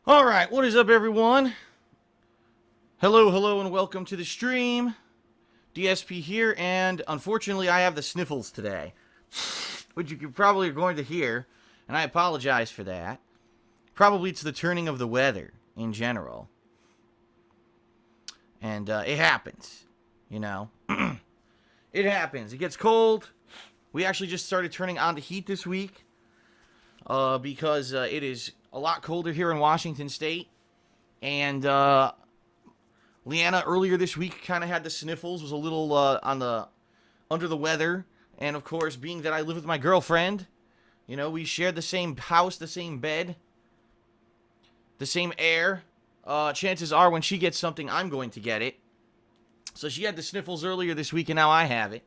Alright, what is up, everyone? Hello, and welcome to the stream. DSP here, and unfortunately, I have the sniffles today, which you probably are going to hear, and I apologize for that. Probably it's the turning of the weather in general. And it happens, you know. It happens. It gets cold. We actually just started turning on the heat this week because it is a lot colder here in Washington State. And Leanna earlier this week kind of had the sniffles, was a little under the weather. And of course, being that I live with my girlfriend, you know, we shared the same house, the same bed, the same air. Chances are when she gets something, I'm going to get it. So she had the sniffles earlier this week, and now I have it.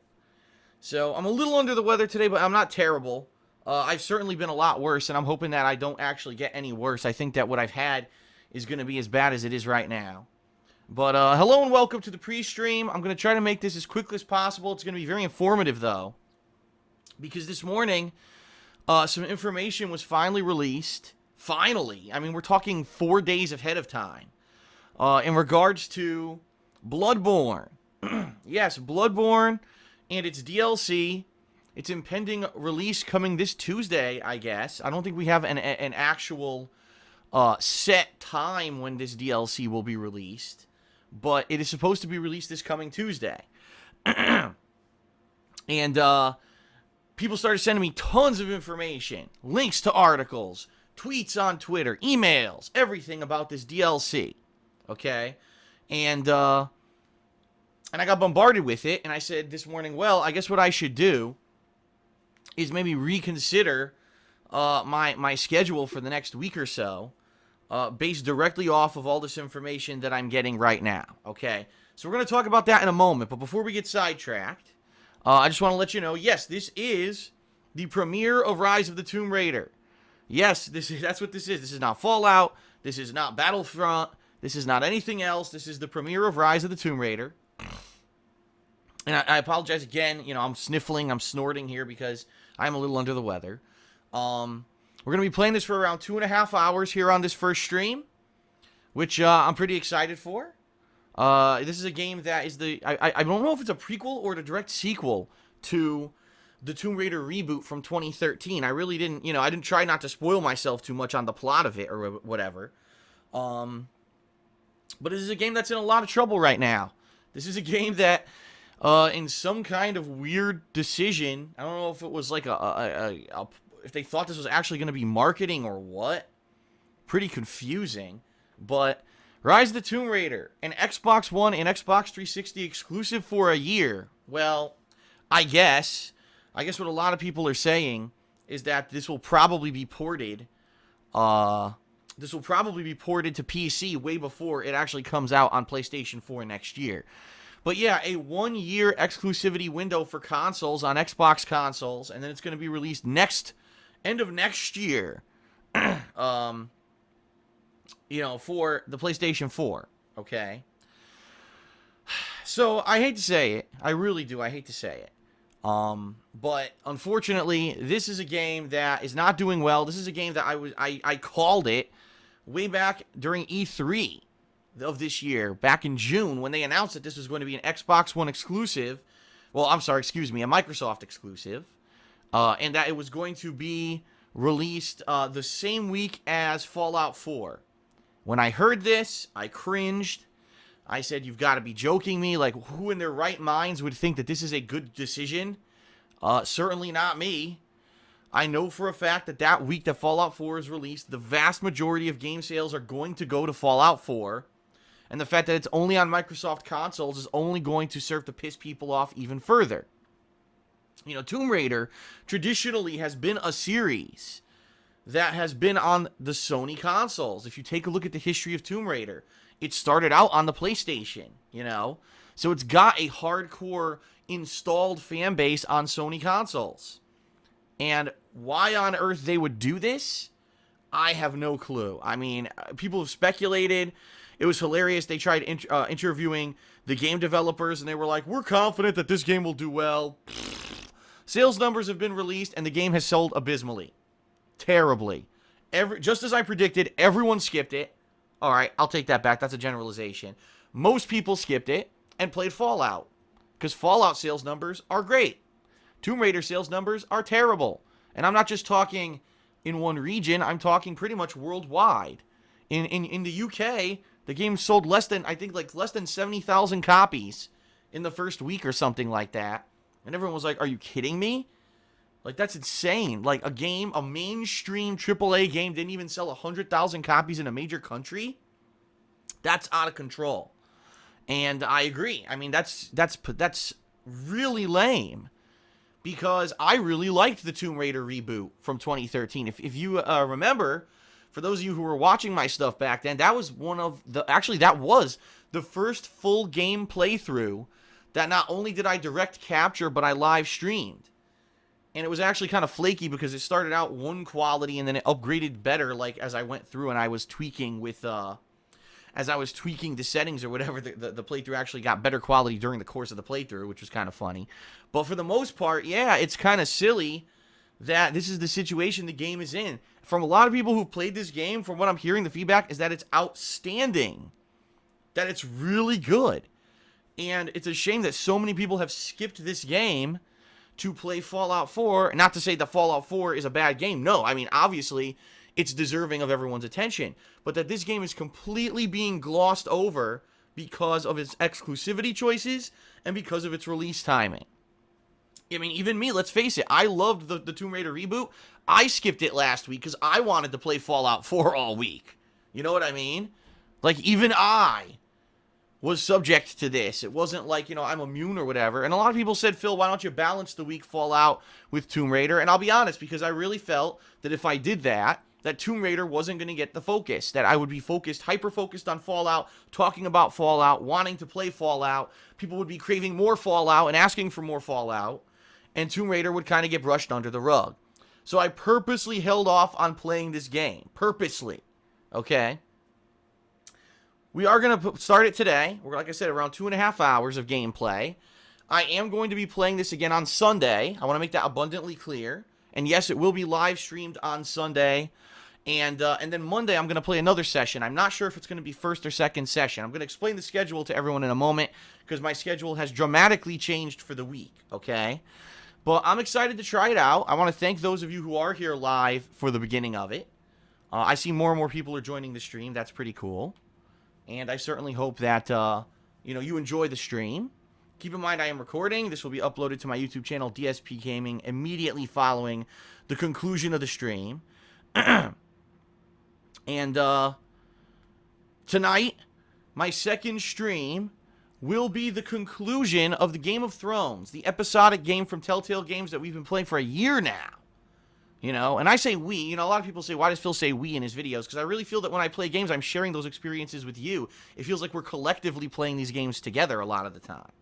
So I'm a little under the weather today, but I'm not terrible. I've certainly been a lot worse, and I'm hoping that I don't actually get any worse. I think that what I've had is going to be as bad as it is right now. But hello and welcome to the pre-stream. I'm going to try to make this as quick as possible. It's going to be very informative, though, because this morning some information was finally released. Finally. I mean, we're talking 4 days ahead of time in regards to Bloodborne. Yes, Bloodborne and its DLC. Its impending release coming this Tuesday, I guess. I don't think we have an actual set time when this DLC will be released, but it is supposed to be released this coming Tuesday. And people started sending me tons of information, links to articles, tweets on Twitter, emails, everything about this DLC. Okay? And I got bombarded with it, and I said this morning, well, I guess what I should do is maybe reconsider my schedule for the next week or so, based directly off of all this information that I'm getting right now. Okay? So we're going to talk about that in a moment, but before we get sidetracked, I just want to let you know, yes, this is the premiere of Rise of the Tomb Raider. Yes, that's what this is. This is not Fallout. This is not Battlefront. This is not anything else. This is the premiere of Rise of the Tomb Raider. And I apologize again. You know, I'm sniffling, I'm snorting here because I'm a little under the weather. We're going to be playing this for around 2.5 hours here on this first stream, which I'm pretty excited for. This is a game that is I don't know if it's a prequel or the direct sequel to the Tomb Raider reboot from 2013. I really didn't, I didn't try not to spoil myself too much on the plot of it or whatever. But this is a game that's in a lot of trouble right now. This is a game that, in some kind of weird decision, I don't know if it was like if they thought this was actually going to be marketing or what. Pretty confusing. But Rise of the Tomb Raider, an Xbox One and Xbox 360 exclusive for a year. Well, I guess what a lot of people are saying is that this will probably be ported. This will probably be ported to PC way before it actually comes out on PlayStation 4 next year. But yeah, a 1-year exclusivity window for consoles on Xbox consoles, and then it's going to be released end of next year. For the PlayStation 4. Okay. So I hate to say it. I really do. I hate to say it. But unfortunately, this is a game that is not doing well. This is a game that I called it way back during E3 of this year, back in June, when they announced that this was going to be an Xbox One exclusive. Well, I'm sorry, excuse me, a Microsoft exclusive. And that it was going to be released the same week as Fallout 4. When I heard this, I cringed. I said, you've got to be joking me. Like, who in their right minds would think that this is a good decision? Certainly not me. I know for a fact that week that Fallout 4 is released, the vast majority of game sales are going to go to Fallout 4. And the fact that it's only on Microsoft consoles is only going to serve to piss people off even further. Tomb Raider traditionally has been a series that has been on the Sony consoles. If you take a look at the history of Tomb Raider, it started out on the PlayStation, So it's got a hardcore installed fan base on Sony consoles. And why on earth they would do this, I have no clue. I mean, people have speculated. It was hilarious. They tried interviewing the game developers, and they were like, we're confident that this game will do well. Sales numbers have been released, and the game has sold abysmally. Terribly. just as I predicted, everyone skipped it. All right, I'll take that back. That's a generalization. Most people skipped it and played Fallout because Fallout sales numbers are great. Tomb Raider sales numbers are terrible. And I'm not just talking in one region. I'm talking pretty much worldwide. In the UK, the game sold less than 70,000 copies in the first week or something like that. And everyone was like, are you kidding me? Like, that's insane. Like, a mainstream AAA game didn't even sell 100,000 copies in a major country? That's out of control. And I agree. I mean, that's really lame. Because I really liked the Tomb Raider reboot from 2013. If you remember, for those of you who were watching my stuff back then, that was that was the first full game playthrough that not only did I direct capture, but I live streamed. And it was actually kind of flaky because it started out one quality and then it upgraded better, like, as I went through and I was tweaking with, as I was tweaking the settings or whatever, the playthrough actually got better quality during the course of the playthrough, which was kind of funny. But for the most part, yeah, it's kind of silly that this is the situation the game is in. From a lot of people who've played this game, from what I'm hearing, the feedback is that it's outstanding. That it's really good. And it's a shame that so many people have skipped this game to play Fallout 4. Not to say that Fallout 4 is a bad game. No, I mean, obviously, it's deserving of everyone's attention. But that this game is completely being glossed over because of its exclusivity choices and because of its release timing. I mean, even me, let's face it, I loved the Tomb Raider reboot. I skipped it last week because I wanted to play Fallout 4 all week. You know what I mean? Like, even I was subject to this. It wasn't like, I'm immune or whatever. And a lot of people said, Phil, why don't you balance the week Fallout with Tomb Raider? And I'll be honest, because I really felt that if I did that Tomb Raider wasn't going to get the focus. That I would be hyper-focused on Fallout, talking about Fallout, wanting to play Fallout. People would be craving more Fallout and asking for more Fallout. And Tomb Raider would kind of get brushed under the rug. So I purposely held off on playing this game. Purposely. Okay? We are going to start it today. We're, like I said, around 2.5 hours of gameplay. I am going to be playing this again on Sunday. I want to make that abundantly clear. And yes, it will be live streamed on Sunday. And then Monday, I'm going to play another session. I'm not sure if it's going to be first or second session. I'm going to explain the schedule to everyone in a moment because my schedule has dramatically changed for the week, okay? But I'm excited to try it out. I want to thank those of you who are here live for the beginning of it. I see more and more people are joining the stream. That's pretty cool. And I certainly hope that, you enjoy the stream. Keep in mind, I am recording. This will be uploaded to my YouTube channel, DSPGaming, immediately following the conclusion of the stream. And tonight, my second stream will be the conclusion of the Game of Thrones, the episodic game from Telltale Games that we've been playing for a year now. And I say we, a lot of people say, why does Phil say we in his videos? Because I really feel that when I play games, I'm sharing those experiences with you. It feels like we're collectively playing these games together a lot of the time.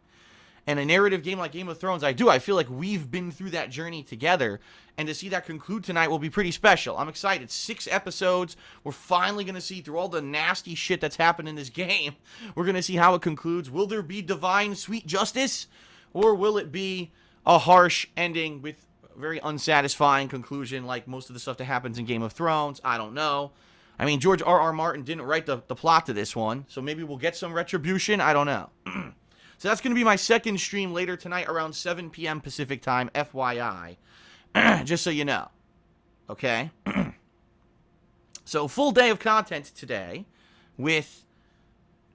And a narrative game like Game of Thrones, I feel like we've been through that journey together. And to see that conclude tonight will be pretty special. I'm excited. 6 episodes. We're finally going to see through all the nasty shit that's happened in this game. We're going to see how it concludes. Will there be divine sweet justice? Or will it be a harsh ending with a very unsatisfying conclusion like most of the stuff that happens in Game of Thrones? I don't know. I mean, George R.R. Martin didn't write the plot to this one. So maybe we'll get some retribution. I don't know. So that's going to be my second stream later tonight around 7 p.m. Pacific time, FYI. Just so you know. Okay? So, full day of content today with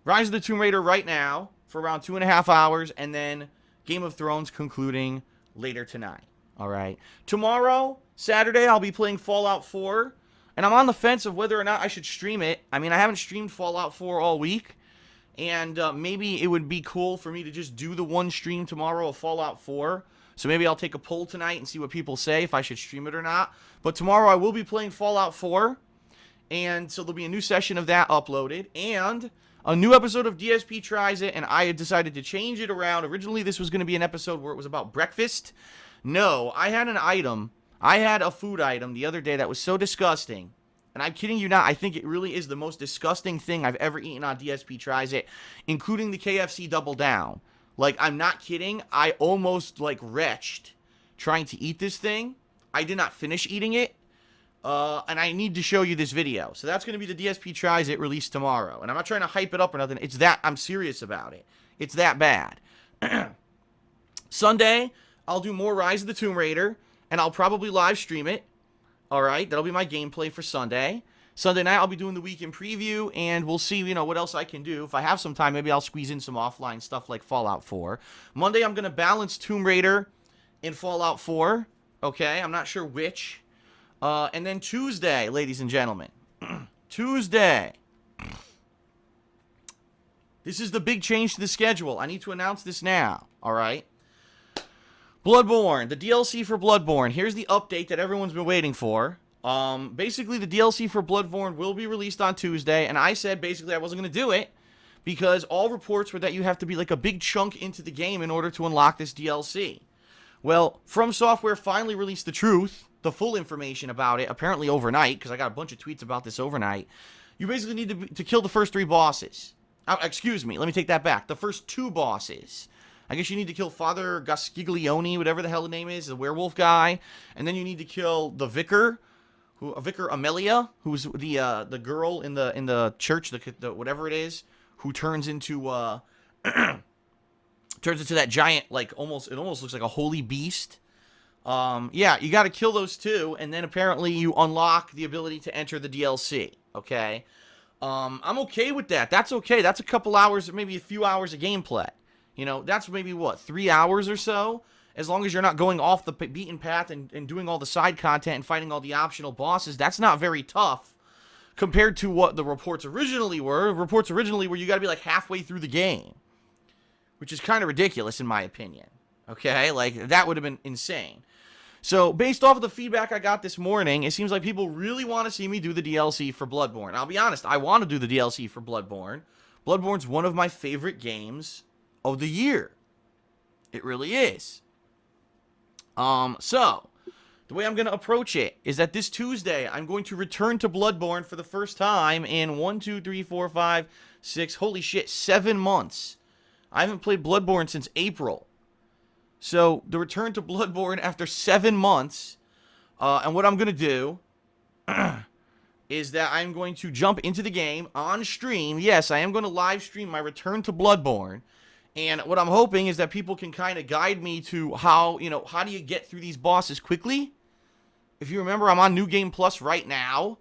Rise of the Tomb Raider right now for around 2.5 hours, and then Game of Thrones concluding later tonight. Alright? Tomorrow, Saturday, I'll be playing Fallout 4, and I'm on the fence of whether or not I should stream it. I mean, I haven't streamed Fallout 4 all week. And maybe it would be cool for me to just do the one stream tomorrow of Fallout 4. So maybe I'll take a poll tonight and see what people say if I should stream it or not. But tomorrow I will be playing Fallout 4. And so there'll be a new session of that uploaded. And a new episode of DSP Tries It. And I had decided to change it around. Originally this was going to be an episode where it was about breakfast. No, I had a food item the other day that was so disgusting. And I'm kidding you not, I think it really is the most disgusting thing I've ever eaten on DSP Tries It, including the KFC Double Down. Like, I'm not kidding. I almost, retched trying to eat this thing. I did not finish eating it. and I need to show you this video. So that's going to be the DSP Tries It released tomorrow. And I'm not trying to hype it up or nothing. It's that, I'm serious about it. It's that bad. Sunday, I'll do more Rise of the Tomb Raider, and I'll probably live stream it. Alright, that'll be my gameplay for Sunday. Sunday night, I'll be doing the weekend preview, and we'll see, you know, what else I can do. If I have some time, maybe I'll squeeze in some offline stuff like Fallout 4. Monday, I'm going to balance Tomb Raider and Fallout 4. Okay, I'm not sure which. And then Tuesday, ladies and gentlemen. Tuesday. This is the big change to the schedule. I need to announce this now, alright? Bloodborne, the DLC for Bloodborne. Here's the update that everyone's been waiting for. Basically, the DLC for Bloodborne will be released on Tuesday, and I said basically I wasn't going to do it because all reports were that you have to be like a big chunk into the game in order to unlock this DLC. Well, From Software finally released the truth, the full information about it, apparently overnight, because I got a bunch of tweets about this overnight. You basically need to kill the first 3 bosses. Excuse me, let me take that back. The first 2 bosses. I guess you need to kill Father Gasgiglione, whatever the hell the name is, the werewolf guy, and then you need to kill the vicar, Vicar Amelia, who's the girl in the church, the whatever it is, who turns into that giant, like it almost looks like a holy beast. Yeah, you got to kill those 2, and then apparently you unlock the ability to enter the DLC. Okay, I'm okay with that. That's okay. That's a couple hours, maybe a few hours of gameplay. You know, that's maybe, what, 3 hours or so? As long as you're not going off the beaten path and doing all the side content and fighting all the optional bosses, that's not very tough compared to what the reports originally were. Reports originally were you got to be like halfway through the game, which is kind of ridiculous in my opinion. Okay, like that would have been insane. So based off of the feedback I got this morning, it seems like people really want to see me do the DLC for Bloodborne. I'll be honest, I want to do the DLC for Bloodborne. Bloodborne's one of my favorite games of the year. It really is. So, the way I'm going to approach it is that this Tuesday, I'm going to return to Bloodborne for the first time in 1, 2, 3, 4, 5, 6, holy shit, 7 months. I haven't played Bloodborne since April. So, the return to Bloodborne after 7 months, and what I'm going to do is that I'm going to jump into the game on stream. Yes, I am going to live stream my return to Bloodborne. And what I'm hoping is that people can kind of guide me to how, you know, how do you get through these bosses quickly? If you remember, I'm on New Game Plus right now.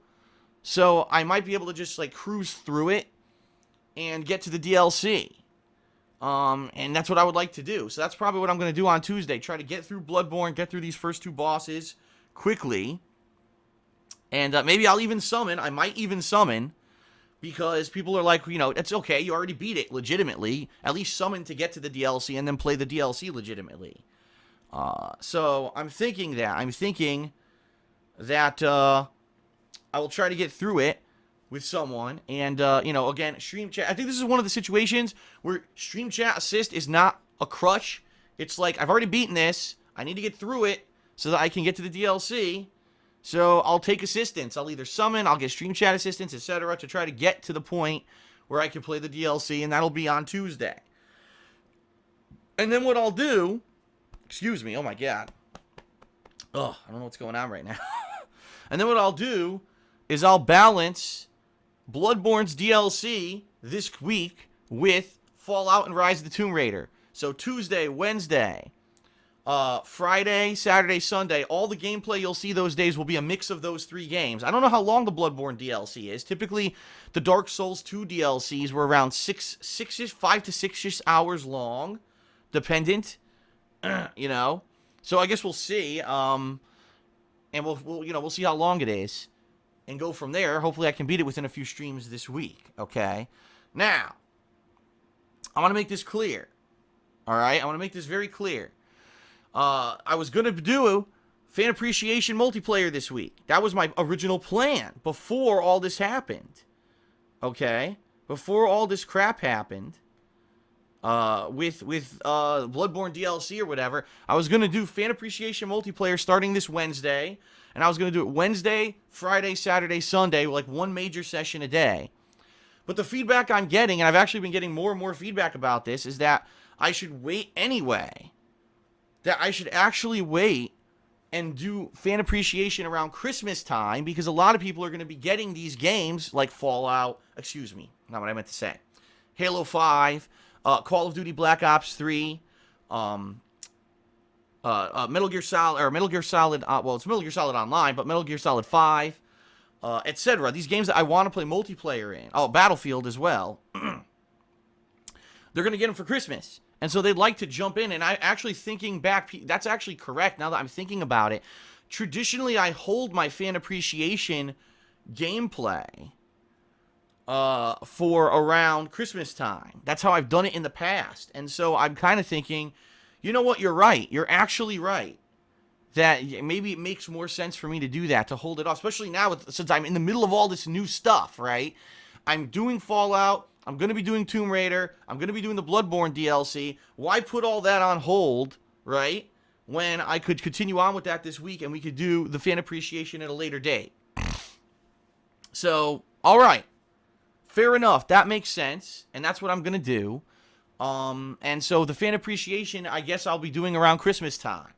So I might be able to just, like, cruise through it and get to the DLC. And that's what I would like to do. So that's probably what I'm going to do on Tuesday. Try to get through Bloodborne, get through these first 2 bosses quickly. And maybe I'll even summon. I might even summon. Because people are like, you know, it's okay, you already beat it legitimately. At least summon to get to the DLC and then play the DLC legitimately. So I'm thinking that I will try to get through it with someone. And, you know, again, stream chat. I think this is one of the situations where stream chat assist is not a crutch. It's like, I've already beaten this. I need to get through it so that I can get to the DLC. So I'll take assistance. I'll either summon, I'll get stream chat assistance, etc. to try to get to the point where I can play the DLC, and that'll be on Tuesday. And then what I'll do, excuse me, oh my god. Ugh, I don't know what's going on right now. And then what I'll do is I'll balance Bloodborne's DLC this week with Fallout and Rise of the Tomb Raider. So Tuesday, Wednesday, Friday, Saturday, Sunday, all the gameplay you'll see those days will be a mix of those 3 games. I don't know how long the Bloodborne DLC is. Typically, the Dark Souls 2 DLCs were around 5 to 6 hours long, dependent, you know. So I guess we'll see, and we'll see how long it is, and go from there. Hopefully, I can beat it within a few streams this week. Okay. Now, I want to make this clear. All right, I want to make this very clear. I was going to do fan appreciation multiplayer this week. That was my original plan before all this happened. Okay? Before all this crap happened, with Bloodborne DLC or whatever, I was going to do fan appreciation multiplayer starting this Wednesday, and I was going to do it Wednesday, Friday, Saturday, Sunday, like 1 major session a day. But the feedback I'm getting, and I've actually been getting more and more feedback about this, is that I should wait anyway. That I should actually wait and do fan appreciation around Christmas time, because a lot of people are going to be getting these games like Fallout, excuse me, not what I meant to say, Halo 5, Call of Duty Black Ops 3, Metal Gear Solid, it's Metal Gear Solid Online, but Metal Gear Solid 5, etc. These games that I want to play multiplayer in. Oh, Battlefield as well. They're going to get them for Christmas. And so they'd like to jump in. And I actually thinking back, that's actually correct now that I'm thinking about it. Traditionally, I hold my fan appreciation gameplay for around Christmas time. That's how I've done it in the past. And so I'm kind of thinking, you know what, you're right. You're actually right. That maybe it makes more sense for me to do that, to hold it off. Especially now, since I'm in the middle of all this new stuff, right? I'm doing Fallout. I'm going to be doing Tomb Raider. I'm going to be doing the Bloodborne DLC. Why put all that on hold, right? When I could continue on with that this week and we could do the fan appreciation at a later date. So, all right. Fair enough. That makes sense. And that's what I'm going to do. And so the fan appreciation, I guess I'll be doing around Christmas time.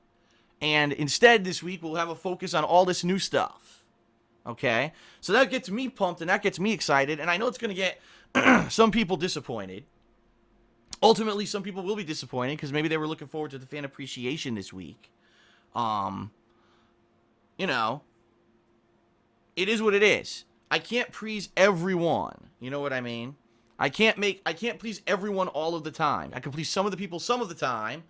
And instead this week we'll have a focus on all this new stuff. Okay? So that gets me pumped and that gets me excited. And I know it's going to get some people disappointed. Ultimately, some people will be disappointed because maybe they were looking forward to the fan appreciation this week. You know, it is what it is. I can't please everyone. You know what I mean? I can't please everyone all of the time. I can please some of the people some of the time.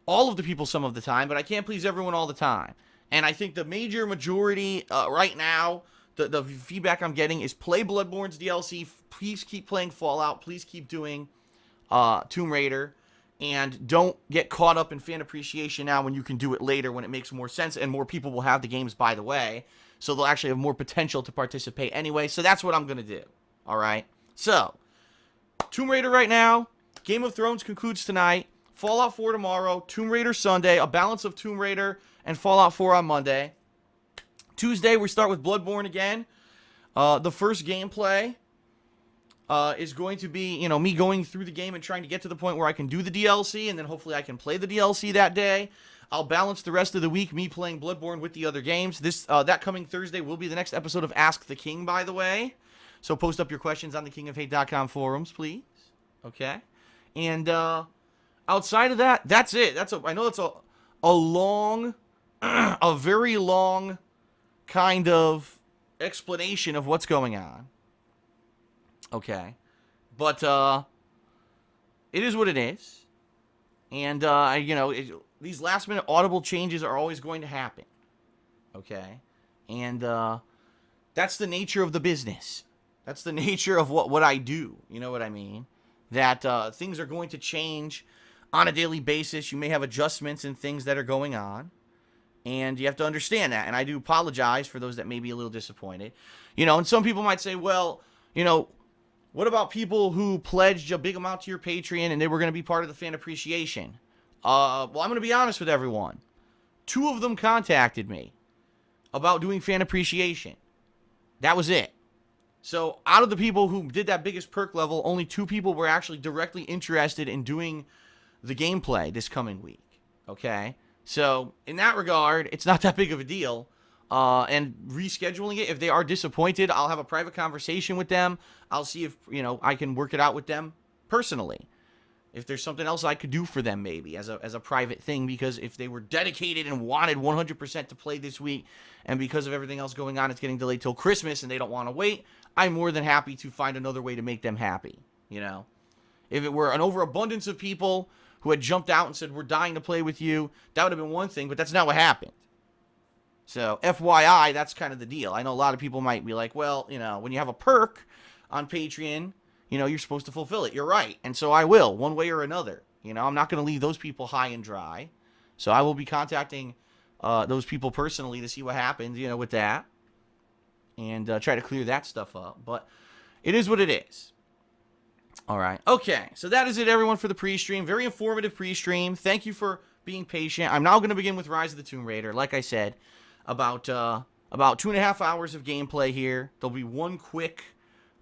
All of the people some of the time, but I can't please everyone all the time. And I think the major majority right now, the feedback I'm getting is play Bloodborne's DLC. Please keep playing Fallout. Please keep doing Tomb Raider. And don't get caught up in fan appreciation now when you can do it later when it makes more sense and more people will have the games by the way. So they'll actually have more potential to participate anyway. So that's what I'm going to do. All right? So, Tomb Raider right now. Game of Thrones concludes tonight. Fallout 4 tomorrow. Tomb Raider Sunday. A balance of Tomb Raider and Fallout 4 on Monday. Tuesday, we start with Bloodborne again. The first gameplay is going to be, you know, me going through the game and trying to get to the point where I can do the DLC, and then hopefully I can play the DLC that day. I'll balance the rest of the week, me playing Bloodborne with the other games. That coming Thursday will be the next episode of Ask the King, by the way. So post up your questions on the kingofhate.com forums, please. Okay? And outside of that, that's it. I know that's a long, a very long kind of explanation of what's going on. Okay. But it is what it is. And, you know, these last-minute audible changes are always going to happen. Okay? And that's the nature of the business. That's the nature of what I do. You know what I mean? That things are going to change on a daily basis. You may have adjustments and things that are going on. And you have to understand that. And I do apologize for those that may be a little disappointed. You know, and some people might say, well, you know, what about people who pledged a big amount to your Patreon and they were going to be part of the fan appreciation? Well, I'm going to be honest with everyone. 2 of them contacted me about doing fan appreciation. That was it. So out of the people who did that biggest perk level, only 2 people were actually directly interested in doing the gameplay this coming week. Okay? So in that regard, it's not that big of a deal. And rescheduling it, if they are disappointed, I'll have a private conversation with them. I'll see if, you know, I can work it out with them personally. If there's something else I could do for them maybe as a private thing, because if they were dedicated and wanted 100% to play this week, and because of everything else going on, it's getting delayed till Christmas and they don't want to wait, I'm more than happy to find another way to make them happy, you know. If it were an overabundance of people who had jumped out and said, we're dying to play with you, that would have been one thing, but that's not what happened. So, FYI, that's kind of the deal. I know a lot of people might be like, well, you know, when you have a perk on Patreon, you know, you're supposed to fulfill it. You're right. And so I will, one way or another. You know, I'm not going to leave those people high and dry. So I will be contacting those people personally to see what happens, you know, with that. And try to clear that stuff up. But it is what it is. All right. Okay. So that is it, everyone, for the pre-stream. Very informative pre-stream. Thank you for being patient. I'm now going to begin with Rise of the Tomb Raider. Like I said, about 2.5 hours of gameplay here. There'll be one quick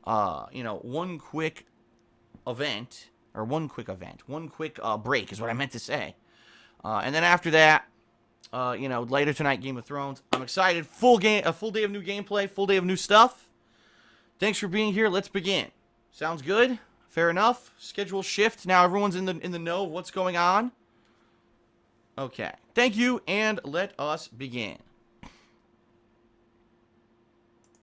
event, or one quick break is what I meant to say. And then after that, later tonight, Game of Thrones. I'm excited. A full day of new gameplay, full day of new stuff. Thanks for being here. Let's begin. Sounds good? Fair enough. Schedule shift. Now everyone's in the know of what's going on. Okay. Thank you, and let us begin.